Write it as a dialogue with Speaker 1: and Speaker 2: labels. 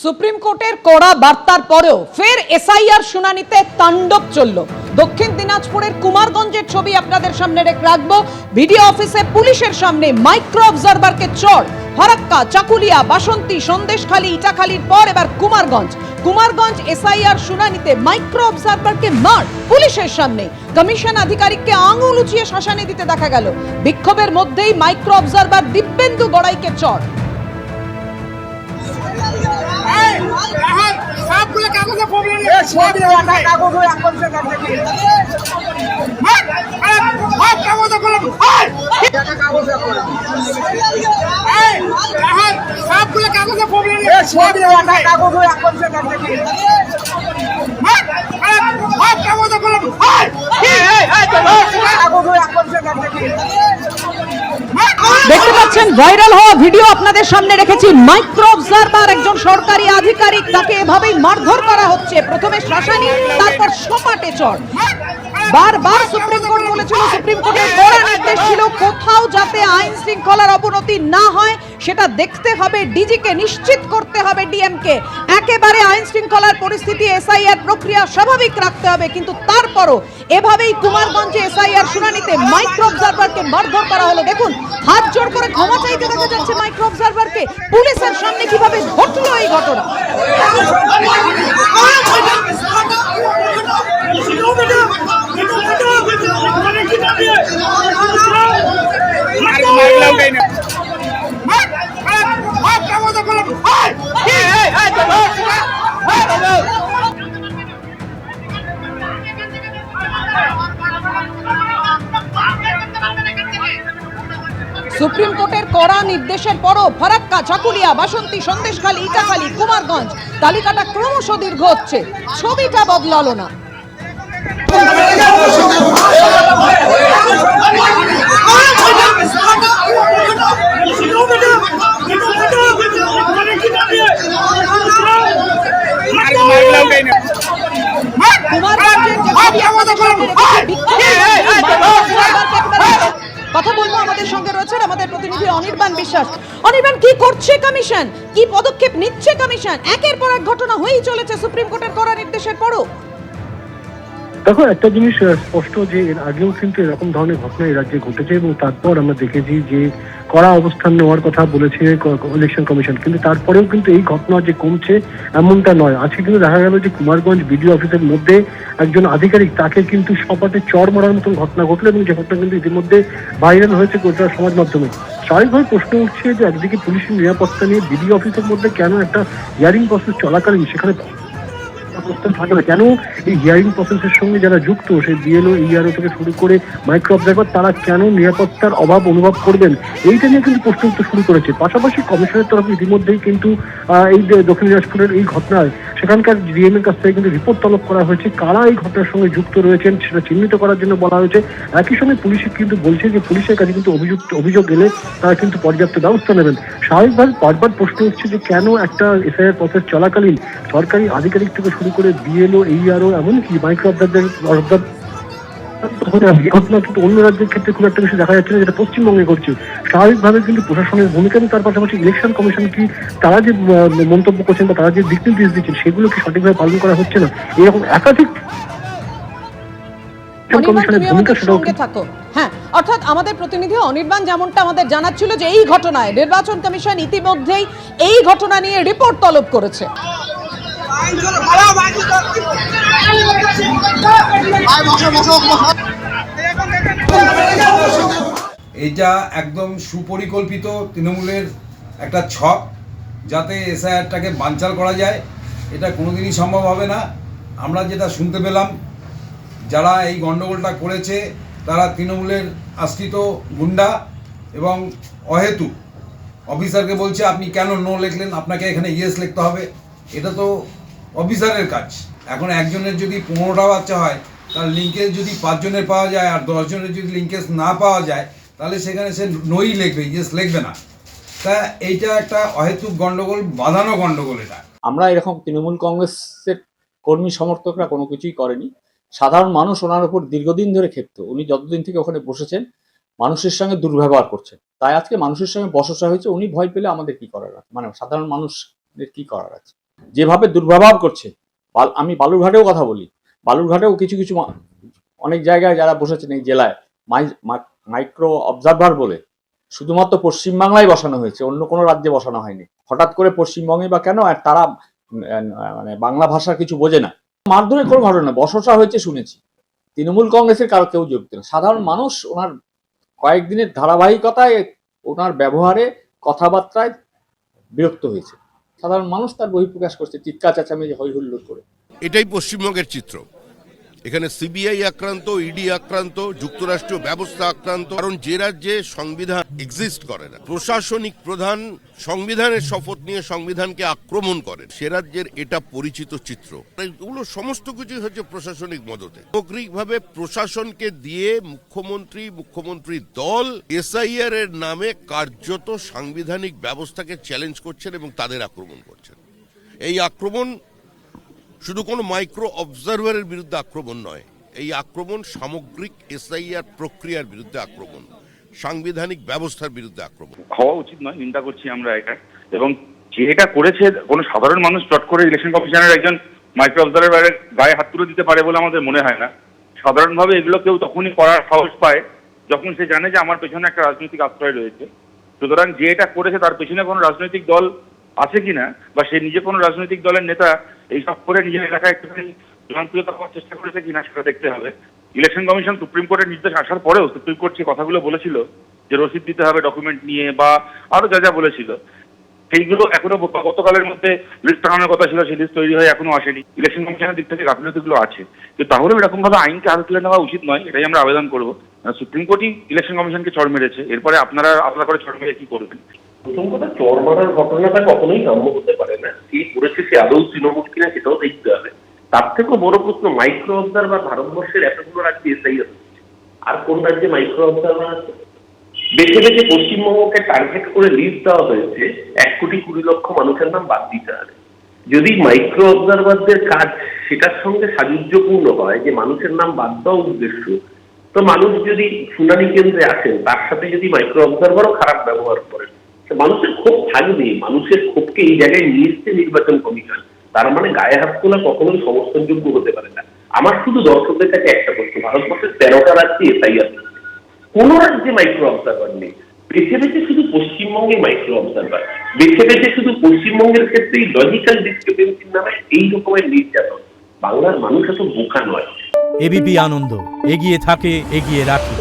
Speaker 1: Supreme কোর্টের কড়া বার্তার পরেও ফের এসআইআর শুনানিতে তাণ্ডব চলল। দক্ষিণ দিনাজপুরের কুমারগঞ্জের ছবি আপনাদের সামনে রাখবো। ভিডিও অফিসে পুলিশের সামনে মাইক্রো অবজারভারকে চড়। ফারাক্কা, চাকুলিয়া, বাসন্তী, সন্দেশখালী, ইটাখালীর পর এবার কুমারগঞ্জ এসআইআর শুনানিতে মাইক্রো অবজারভারকে মার পুলিশের সামনে। কমিশন আধিকারিককে আঙুল উঁচিয়ে শাসানি দিতে দেখা গেল। বিক্ষোভের মধ্যেই মাইক্রো অবজারভার দিব্যেন্দু গড়াইকে চড়। দেখতে পাচ্ছেন ভাইরাল হওয়া ভিডিও আপনাদের সামনে রেখেছি। মাইক্রো অবজারভার একজন সরকারি আধিকারিক, তাকে এভাবেই মারধর করা হচ্ছে। প্রথমে শাসানি, তারপর সপাটে চড়। বারবার সুপ্রিম কোর্ট বলেছিল, সুপ্রিম কোর্টের কড়া নির্দেশ ছিল কোথাও যাতে আইন শৃঙ্খলার অবনতি না হয় সেটা দেখতে হবে ডিজিকে, নিশ্চিত করতে হবে ডিএমকে। একেবারে আইন শৃঙ্খলার পরিস্থিতি, এসআইআর প্রক্রিয়া স্বাভাবিক রাখতে হবে। কিন্তু তারপরও এভাবেই কুমারগঞ্জে এসআইআর শুনানিতে মাইক্রো অবজারভারকে মারধর করা হলো। দেখুন, হাত জোড় করে ক্ষমা চাইতে দেখা যাচ্ছে মাইক্রো অবজারভারকে। পুলিশের সামনে কিভাবে ঘটলো এই ঘটনা। সুপ্রিম কোর্টের কড়া নির্দেশের পরও ফারাক্কা, চাকুলিয়া, বাসন্তী, সন্দেশখালী, ইটাখালী, কুমারগঞ্জ তালিকাটা ক্রমশ দীর্ঘ হচ্ছে। ছবিটা বদলালো না। কথা বলবো, আমাদের সঙ্গে রয়েছেন আমাদের প্রতিনিধি অনির্বাণ বিশ্বাস। অনির্বাণ, কি করছে কমিশন, কি পদক্ষেপ নিচ্ছে কমিশন? একের পর এক ঘটনা হয়েই চলেছে সুপ্রিম কোর্টের কড়া নির্দেশের পরও।
Speaker 2: দেখো, একটা জিনিস স্পষ্ট যে এর আগেও কিন্তু এরকম ধরনের ঘটনা এই রাজ্যে ঘটেছে এবং তারপর আমরা দেখেছি যে কড়া অবস্থান নেওয়ার কথা বলেছে ইলেকশন কমিশন, কিন্তু তারপরেও কিন্তু এই ঘটনা যে কমছে এমনটা নয়। আজকে কিন্তু দেখা গেল যে কুমারগঞ্জ বিডিও অফিসের মধ্যে একজন আধিকারিক, তাকে কিন্তু সপাটে চড় মারার মতন ঘটনা ঘটলো এবং যে ঘটনা কিন্তু ইতিমধ্যে ভাইরাল হয়েছে গোটা সমাজ মাধ্যমে। স্বাভাবিকভাবে প্রশ্ন উঠছে যে একদিকে পুলিশের নিরাপত্তা নিয়ে বিডিও অফিসের মধ্যে কেন একটা হিয়ারিং প্রসেস চলাকালীন সেখানে থাকে না, কেন এই হিয়ারিং প্রসেসের সঙ্গে যারা যুক্ত, সেই বিএলও, ইআরও থেকে শুরু করে মাইক্রো অবজারভার, তারা কেন নিরাপত্তার অভাব অনুভব করবেন, এইটা নিয়ে কিন্তু প্রশ্ন উঠতে শুরু করেছে। পাশাপাশি কমিশনের তরফে ইতিমধ্যেই কিন্তু এই দক্ষিণ দিনাজপুরের এই ঘটনায় সেখানকার ডিএম এর কাছ থেকে কিন্তু রিপোর্ট তলব করা হয়েছে। কারা এই ঘটনার সঙ্গে যুক্ত রয়েছেন সেটা চিহ্নিত করার জন্য বলা হয়েছে। একই সঙ্গে পুলিশ কিন্তু বলছে যে পুলিশের কাছে কিন্তু অভিযোগ এলে তারা কিন্তু পর্যাপ্ত ব্যবস্থা নেবেন। স্বাভাবিকভাবে বারবার প্রশ্ন উঠছে যে কেন একটা এসআইআর প্রসেস চলাকালীন সরকারি আধিকারিক থেকে শুরু করে বিএলও, এইআরও, এমনকি মাইক্রো অবজারভার ঘটনা কিন্তু অন্য রাজ্যের ক্ষেত্রে খুব একটা বেশি দেখা যাচ্ছে না, যেটা পশ্চিমবঙ্গে ঘটছে। স্বাভাবিকভাবে কিন্তু প্রশাসনের ভূমিকা এবং তার পাশাপাশি ইলেকশন কমিশন কি তারা যে মন্তব্য করছেন বা তারা যে দিক নির্দেশ দিচ্ছেন সেগুলো কি সঠিকভাবে পালন করা হচ্ছে না, এরকম একাধিক
Speaker 1: হ্যাঁ, অর্থাৎ আমাদের প্রতিনিধি অনির্বাণ যেমনটা আমাদের জানাচ্ছিল যে এই ঘটনায় নির্বাচন কমিশন ইতিমধ্যেই এই ঘটনা নিয়ে রিপোর্ট তলব করেছে।
Speaker 3: এটা একদম সুপরিকল্পিত তৃণমূলের একটা ছক, যাতে এসআইআরটাকে বানচাল করা যায়। এটা কোনোদিনই সম্ভব হবে না। আমরা যেটা শুনতে পেলাম, যারা এই গণ্ডগোলটা করেছে তারা তৃণমূলের আশ্রিত গুন্ডা এবং অহেতুক অফিসারকে বলছে আপনি কেন নো লিখলেন, আপনাকে এখানে ইয়েস লিখতে হবে। এটা তো অফিসারের কাজ। এখন একজনের যদি 15টা বাচ্চা হয়, তার লিঙ্কেজ যদি 5 জনের পাওয়া যায় আর 10 জনের যদি লিঙ্কেজ না পাওয়া যায়, তাহলে সেখানে সে নোই লিখবে, ইয়েস লিখবে না। তা এইটা একটা অহেতুক গণ্ডগোল, বাঁধানো গণ্ডগোল। এটা
Speaker 4: আমরা এরকম তৃণমূল কংগ্রেসের কর্মী সমর্থকরা কোনো কিছুই করেনি। সাধারণ মানুষ ওনার উপর দীর্ঘদিন ধরে ক্ষিপ্ত। উনি যতদিন থেকে ওখানে বসেছেন মানুষের সঙ্গে দুর্ব্যবহার করছেন, তাই আজকে মানুষের সঙ্গে বচসা হয়েছে। উনি ভয় পেলে আমাদের কি করার আছে, মানে সাধারণ মানুষদের কি করার আছে? যেভাবে দুর্ব্যবহার করছে, আমি বালুরঘাটেও কথা বলি, বালুরঘাটেও কিছু কিছু অনেক জায়গায় যারা বসেছেন এই জেলায় মাইক্রো অবজারভার বলে শুধুমাত্র পশ্চিমবাংলায় বসানো হয়েছে, অন্য কোনো রাজ্যে বসানো হয়নি। হঠাৎ করে পশ্চিমবঙ্গে বা কেন, আর তারা মানে বাংলা ভাষা কিছু বোঝে না। মারধরের কোনো ঘটনা, বচসা হয়েছে শুনেছি, তৃণমূল কংগ্রেসের কারো কেউ যোগ দেন। সাধারণ মানুষ ওনার কয়েকদিনের ধারাবাহিকতায় ওনার ব্যবহারে কথাবার্তায় বিরক্ত হয়েছে। সাধারণ মানুষ তার বহিঃপ্রকাশ করছে চিৎকার চেঁচামেচি হই হুল্লোড় করে।
Speaker 5: এটাই পশ্চিমবঙ্গের চিত্র। এখানে সিবিআই আক্রান্ত, ইডি আক্রান্ত, যুক্তরাষ্ট্রীয় ব্যবস্থা আক্রান্ত। কারণ যে রাজ্যে সংবিধান এক্সিস্ট করে না, প্রশাসনিক প্রধান সংবিধানের শপথ নিয়ে সংবিধানকে আক্রমণ করেন, সে রাজ্যের এটা পরিচিত চিত্র। এগুলো সমস্ত কিছু হচ্ছে প্রশাসনিক মদতে। সামগ্রিকভাবে প্রশাসনকে দিয়ে মুখ্যমন্ত্রী দল এসআইআর এর নামে কার্যত সাংবিধানিক ব্যবস্থাকে চ্যালেঞ্জ করছেন এবং তাদের আক্রমণ করছেন। এই আক্রমণ শুধু কোনো মাইক্রো অবজারভারের বিরুদ্ধে আক্রমণ নয়, এই আক্রমণ সামগ্রিক এসআইআর প্রক্রিয়ার বিরুদ্ধে আক্রমণ, সাংবিধানিক ব্যবস্থার বিরুদ্ধে আক্রমণ।
Speaker 6: হওয়া উচিত নয়, নিন্দা করছি আমরা এটা। এবং যে এটা করেছে কোনো সাধারণ মানুষ চট করে ইলেকশন কমিশনের একজন মাইক্রো অবজারভারের গায়ে হাত তুলে দিতে পারে বলে আমাদের মনে হয় না। সাধারণভাবে এগুলো কেউ তখনই করার সাহস পায় যখন সে জানে যে আমার পেছনে একটা রাজনৈতিক আশ্রয় রয়েছে। সুতরাং যে এটা করেছে তার পেছনে কোনো রাজনৈতিক দল আছে কিনা, বা সে নিজে কোনো রাজনৈতিক দলের নেতা এইসব করে নিজের এলাকায় একটুখানি জনপ্রিয়তা পাওয়ার চেষ্টা করেছে কিনা সেটা দেখতে হবে। ইলেকশন কমিশন সুপ্রিম কোর্টের নির্দেশ আসার পরেও সুপ্রিম কোর্ট যে কথাগুলো বলেছিল যে রসিদ দিতে হবে ডকুমেন্ট নিয়ে বা আরো যা যা বলেছিল, সেইগুলো এখনো গতকালের মধ্যে লিস্ট আনানোর কথা ছিল, সেই লিস্ট তৈরি হয়ে এখনো আসেনি। ইলেকশন কমিশনের দিক থেকে গাফিলতিগুলো আছে, কিন্তু তাহলেও এরকম ভাবে আইনকে হাতে তুলে নেওয়া উচিত নয়, এটাই আমরা আবেদন করবো। সুপ্রিম কোর্টই ইলেকশন কমিশনকে চড় মেরেছে, এরপরে আপনারা আলাদা করে চড় মেরে কি করবেন?
Speaker 7: প্রথম কথা, চর মারার ঘটনাটা কখনোই কাম্য হতে পারে না। কে করেছে সে আদৌ তৃণমূল কিনা সেটাও দেখতে হবে। তার থেকেও বড় প্রশ্ন, মাইক্রো অবজারভার ভারতবর্ষের এতগুলো রাজ্যে এসআইআর হচ্ছে, আর কোন রাজ্যে মাইক্রো অবজারভার আছে? বেছে বেছে পশ্চিমবঙ্গকে টার্গেট করে লিস্ট দেওয়া হয়েছে 1,20,00,000 মানুষের নাম বাদ দিতে হবে। যদি মাইক্রো অবজারভারদের কাজ সেটার সঙ্গে সাযুজ্যপূর্ণ হয় যে মানুষের নাম বাদ দেওয়া উদ্দেশ্য, তো মানুষ যদি শুনানি কেন্দ্রে আসেন তার সাথে যদি মাইক্রো অবজারভারও খারাপ ব্যবহার করেন, মানুষের ক্ষোভ থাকবে। মানুষের ক্ষোভকে এই জায়গায় নিয়ে এসছে নির্বাচন কমিশন, তার মানে গায়ে হাত তোলা কখনোই সমর্থনযোগ্য হতে পারে না। আমার শুধু দর্শকদের কাছে একটা প্রশ্ন, ভারতবর্ষের 13টা রাজ্যে এসআইআর হচ্ছে, কোন রাজ্যে মাইক্রো অবজারভার নেই। বেছে বেছে শুধু পশ্চিমবঙ্গে মাইক্রো অবজারভার, বেছে বেছে শুধু পশ্চিমবঙ্গের ক্ষেত্রেই লজিক্যাল ডিসক্রিপেন্সির নামে এই রকমের নির্যাতন। বাংলার মানুষ এত বোকা নয়।
Speaker 8: এবিপি আনন্দ এগিয়ে থাকে, এগিয়ে রাখে।